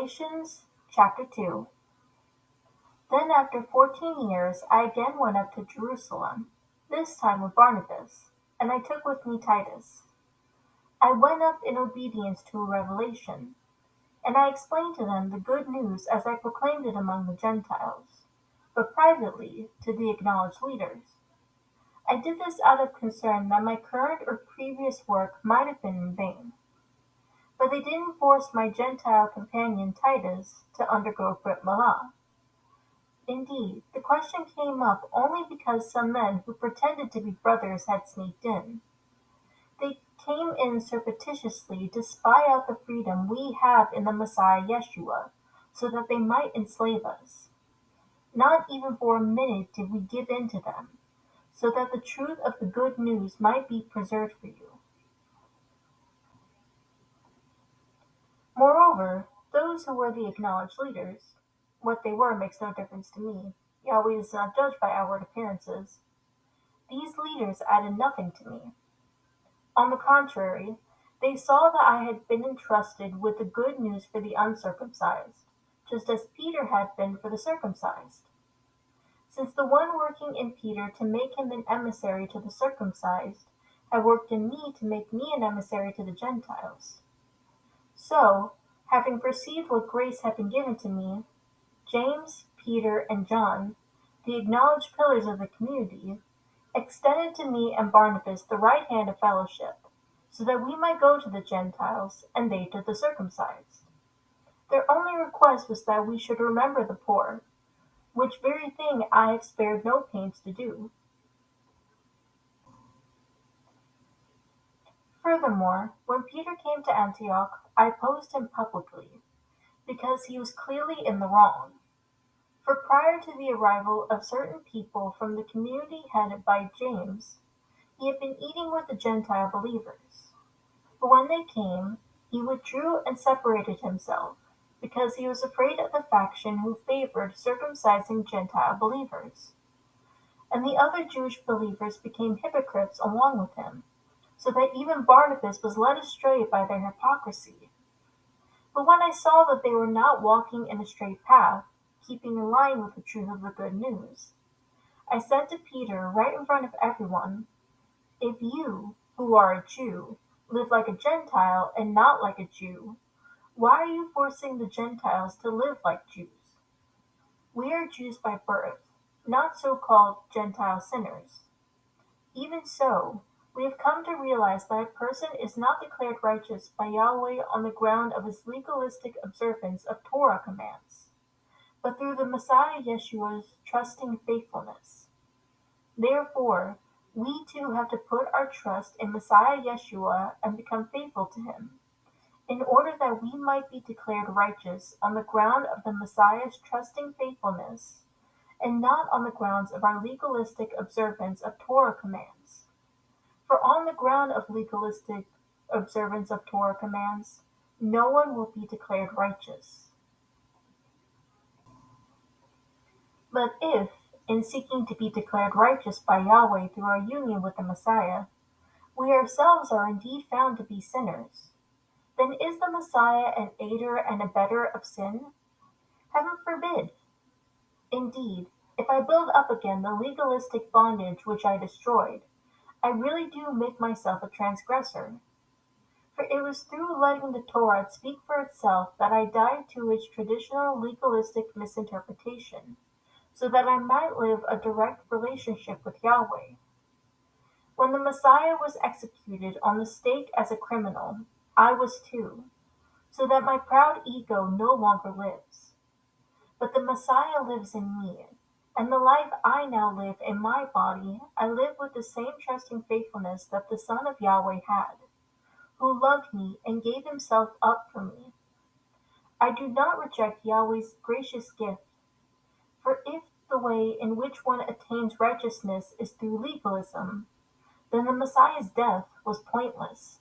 Galatians chapter 2. Then after 14 years I again went up to Jerusalem, this time with Barnabas, and I took with me Titus. I went up in obedience to a revelation, and I explained to them the good news as I proclaimed it among the Gentiles, but privately to the acknowledged leaders. I did this out of concern that my current or previous work might have been in vain. But they didn't force my Gentile companion Titus to undergo Brit Milah. Indeed, the question came up only because some men who pretended to be brothers had sneaked in. They came in surreptitiously to spy out the freedom we have in the Messiah Yeshua, so that they might enslave us. Not even for a minute did we give in to them, so that the truth of the good news might be preserved for you. Moreover, those who were the acknowledged leaders, what they were makes no difference to me. Yahweh is not judged by outward appearances. These leaders added nothing to me. On the contrary, they saw that I had been entrusted with the good news for the uncircumcised, just as Peter had been for the circumcised. Since the one working in Peter to make him an emissary to the circumcised had worked in me to make me an emissary to the Gentiles. So, having perceived what grace had been given to me, James, Peter, and John, the acknowledged pillars of the community, extended to me and Barnabas the right hand of fellowship, so that we might go to the Gentiles, and they to the circumcised. Their only request was that we should remember the poor, which very thing I have spared no pains to do. Furthermore, when Peter came to Antioch, I opposed him publicly, because he was clearly in the wrong. For prior to the arrival of certain people from the community headed by James, he had been eating with the Gentile believers. But when they came, he withdrew and separated himself, because he was afraid of the faction who favored circumcising Gentile believers. And the other Jewish believers became hypocrites along with him, so that even Barnabas was led astray by their hypocrisy. But when I saw that they were not walking in a straight path, keeping in line with the truth of the good news, I said to Peter right in front of everyone, "If you, who are a Jew, live like a Gentile and not like a Jew, why are you forcing the Gentiles to live like Jews? We are Jews by birth, not so-called Gentile sinners. Even so, we have come to realize that a person is not declared righteous by Yahweh on the ground of his legalistic observance of Torah commands, but through the Messiah Yeshua's trusting faithfulness. Therefore, we too have to put our trust in Messiah Yeshua and become faithful to him, in order that we might be declared righteous on the ground of the Messiah's trusting faithfulness, and not on the grounds of our legalistic observance of Torah commands. For on the ground of legalistic observance of Torah commands, no one will be declared righteous. But if, in seeking to be declared righteous by Yahweh through our union with the Messiah, we ourselves are indeed found to be sinners, then is the Messiah an aider and abetter of sin? Heaven forbid! Indeed, if I build up again the legalistic bondage which I destroyed, I really do make myself a transgressor. For it was through letting the Torah speak for itself that I died to its traditional legalistic misinterpretation, so that I might live a direct relationship with Yahweh. When the Messiah was executed on the stake as a criminal, I was too, so that my proud ego no longer lives. But the Messiah lives in me, and the life I now live in my body, I live with the same trusting faithfulness that the Son of Yahweh had, who loved me and gave himself up for me. I do not reject Yahweh's gracious gift, for if the way in which one attains righteousness is through legalism, then the Messiah's death was pointless.